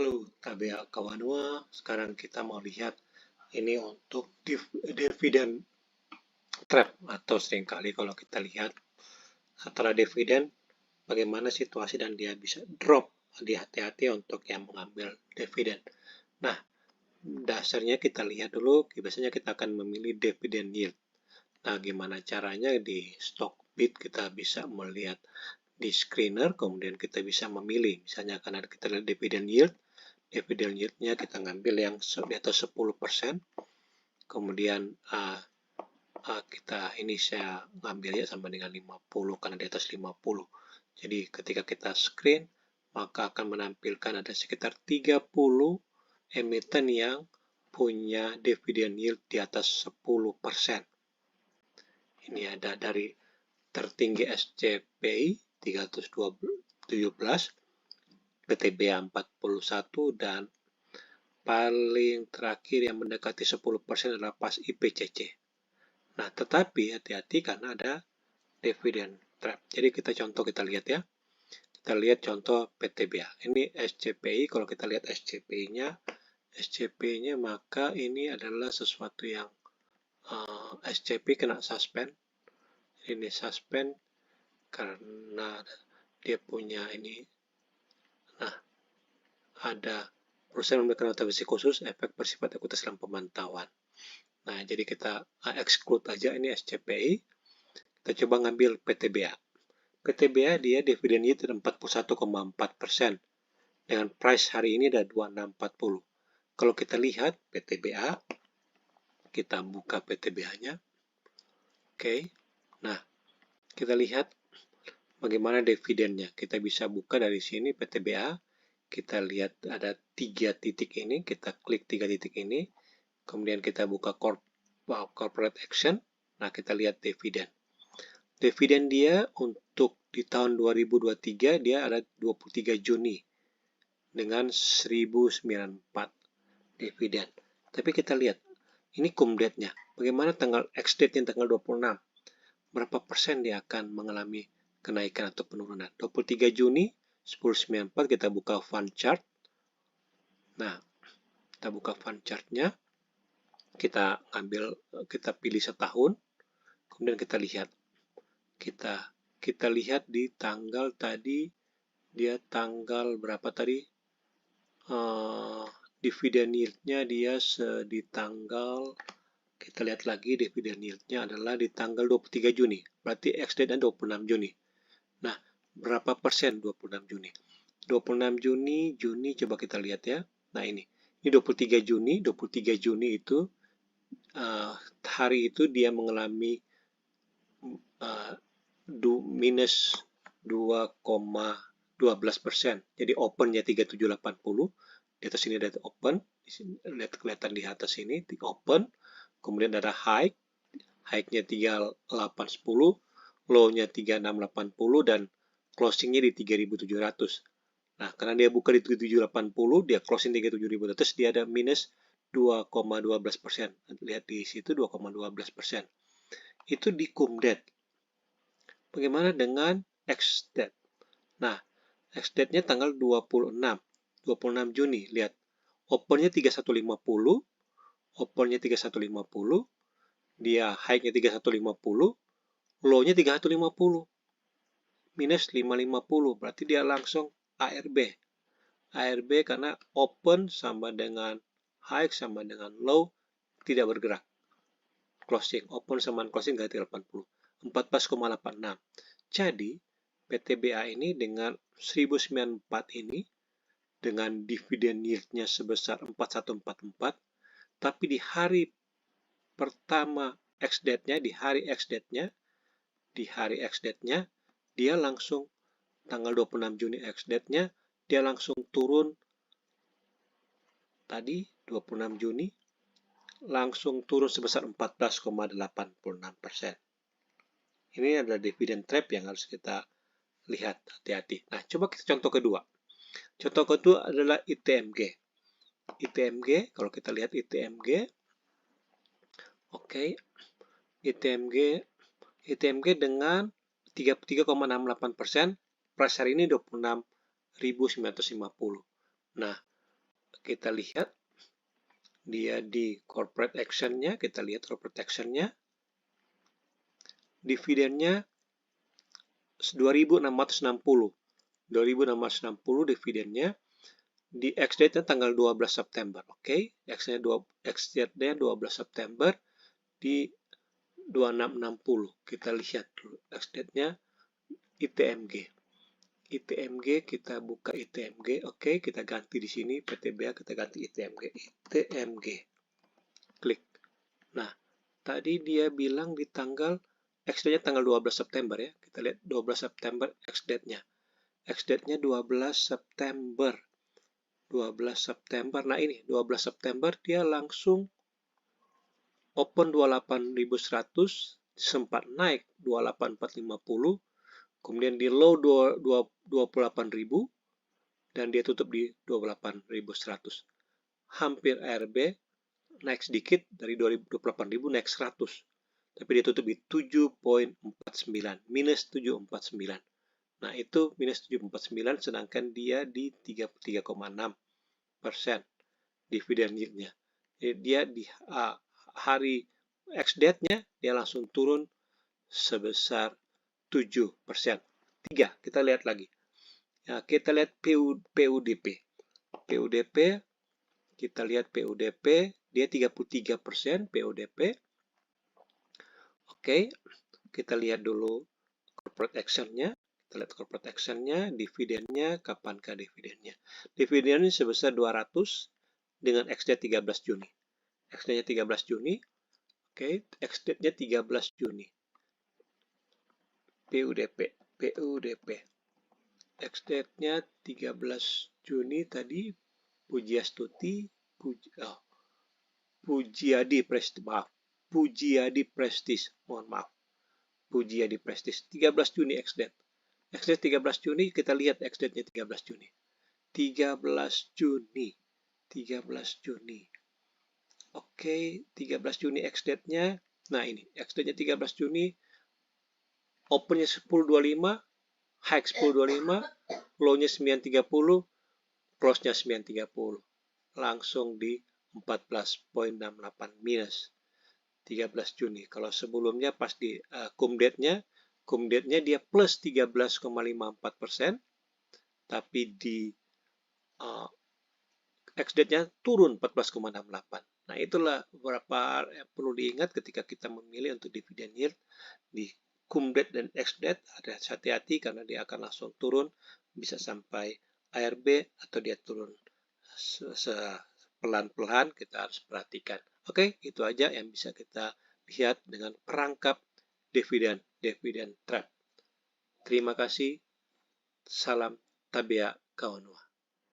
Halo Tabea Kawanua, sekarang kita mau lihat ini untuk dividen trap atau seringkali kalau kita lihat setelah dividen bagaimana situasi dan dia bisa drop. Jadi hati-hati untuk yang mengambil dividen. Nah, dasarnya kita lihat dulu, biasanya kita akan memilih dividen yield. Nah, gimana caranya di Stockbit kita bisa melihat di screener, kemudian kita bisa memilih. Misalnya karena kita lihat dividen yield, dividen yield-nya kita ngambil yang di atas 10%. Kemudian saya ngambil ya sama dengan 50 karena di atas 50. Jadi ketika kita screen, maka akan menampilkan ada sekitar 30 emiten yang punya dividen yield di atas 10%. Ini ada dari tertinggi SCPI 317, PTBA 41, dan paling terakhir yang mendekati 10% adalah pas IPCC. Nah, tetapi hati-hati karena ada dividen trap. Jadi kita lihat ya. Kita lihat contoh PTBA. Ini SCPI, kalau kita lihat SCPI-nya maka ini adalah sesuatu yang SCPI kena suspend. Ini suspend karena dia punya ini. Nah, ada perusahaan memberikan notifikasi khusus efek bersifat ekuitas dalam pemantauan. Nah, jadi kita exclude aja ini SCPI. Kita coba ngambil PTBA. PTBA dia dividen yield 41,4%. Dengan price hari ini ada 2640. Kalau kita lihat PTBA, kita buka PTBA-nya. Oke. Nah, kita lihat bagaimana dividennya. Kita bisa buka dari sini PTBA. Kita lihat ada 3 titik ini. Kita klik 3 titik ini. Kemudian kita buka corporate action. Nah, kita lihat dividen. Dividen dia untuk di tahun 2023 dia ada 23 Juni dengan 1094 dividen. Tapi kita lihat, ini cum date-nya. Bagaimana tanggal X date-nya tanggal 26? Berapa persen dia akan mengalami kenaikan atau penurunan? 23 Juni 1094 kita buka fund chart. Nah, kita buka fund chart-nya. Kita pilih setahun. Kemudian kita lihat. Kita lihat di tanggal tadi, dia tanggal berapa tadi? Dividen yield-nya dia di tanggal, kita lihat lagi dividen yield-nya adalah di tanggal 23 Juni. Berarti X-date-nya 26 Juni. Nah, berapa persen 26 Juni? 26 Juni coba kita lihat ya. Nah, ini 23 Juni. 23 Juni itu hari itu dia mengalami minus 2,12%. Jadi open-nya 3780. Di atas sini ada open. Di sini lihat kelihatan di atas ini di open. Kemudian ada high. High-nya 3810, low-nya 3680 dan closing-nya di 3700. Nah, karena dia buka di 3780, dia closing 3700, dia ada minus 2,12%. Lihat di situ 2,12%. Itu di cum date. Bagaimana dengan X date? Nah, X date-nya tanggal 26 Juni. Lihat, open-nya 3150, open-nya 3150, dia high-nya 3150, low-nya 3150, minus 550, berarti dia langsung ARB. ARB karena open sama dengan high sama dengan low tidak bergerak. Closing, open sama closing ganti 80. 14,86. Jadi, PTBA ini dengan 1094 ini, dengan dividen yield-nya sebesar 4144, tapi di hari pertama X-date-nya, di hari X-date-nya, dia langsung tanggal 26 Juni X-date-nya, dia langsung turun tadi 26 Juni, langsung turun sebesar 14,86%. Ini adalah dividen trap yang harus kita lihat, hati-hati. Nah, coba kita contoh kedua. Contoh kedua adalah ITMG. ITMG, kalau kita lihat ITMG, oke, ITMG dengan 33,68%, price hari ini 26.950. Nah, kita lihat dia di corporate action-nya, kita lihat corporate action-nya, dividennya 2.660 dividennya, di ex-date-nya tanggal 12 September, oke? Ex-date-nya 12 September di 2660. Kita lihat dulu ex-date-nya ITMG. ITMG, kita buka ITMG, oke, kita ganti di sini PTBA, kita ganti ITMG. ITMG. Klik. Nah, tadi dia bilang di tanggal ex-date-nya tanggal 12 September ya. Kita lihat 12 September ex-date-nya. Ex-date-nya 12 September. 12 September. Nah, ini 12 September dia langsung open 28.100, sempat naik 28.450, kemudian di low 28.000 dan dia tutup di 28.100. Hampir ARB naik sedikit dari 28.000 naik 100. Tapi dia tutup di 7.49, minus 749. Nah, itu minus 749, sedangkan dia di 33,6% dividen yield-nya. Jadi dia di hari ex-date-nya dia langsung turun sebesar 7%. 3, kita lihat lagi. Nah, kita lihat PUDP. PUDP, kita lihat PUDP, dia 33% PUDP. Oke, kita lihat dulu corporate action-nya. Kita lihat corporate action-nya, dividennya, kapankah dividennya. Dividennya sebesar 200 dengan ex-date 13 Juni. Ex-date-nya 13 Juni. Oke, ex-date-nya 13 Juni. PUDP. Ex-date-nya 13 Juni tadi. Pujiastuti. Pujiadi Prestige. Maaf. Pujiadi Prestige. Mohon maaf. Pujiadi Prestige. 13 Juni ex-date. Ex-date 13 Juni. Kita lihat ex-date-nya 13 Juni. 13 Juni. 13 Juni. Oke, 13 Juni ex-date-nya. Nah, ini ex-date-nya 13 Juni. Open-nya 10.25, high 10.25, low-nya 9.30, close-nya 9.30. Langsung di 14.68 minus 13 Juni. Kalau sebelumnya pas di cum date-nya dia plus 13,54%, tapi di ex-date-nya turun 14,68. Nah, itulah beberapa yang perlu diingat ketika kita memilih untuk dividen yield di cum date dan ex-date. Hati-hati karena dia akan langsung turun, bisa sampai ARB atau dia turun pelan-pelan, kita harus perhatikan. Oke, itu aja yang bisa kita lihat dengan perangkap dividen trap. Terima kasih. Salam Tabea Kawanua.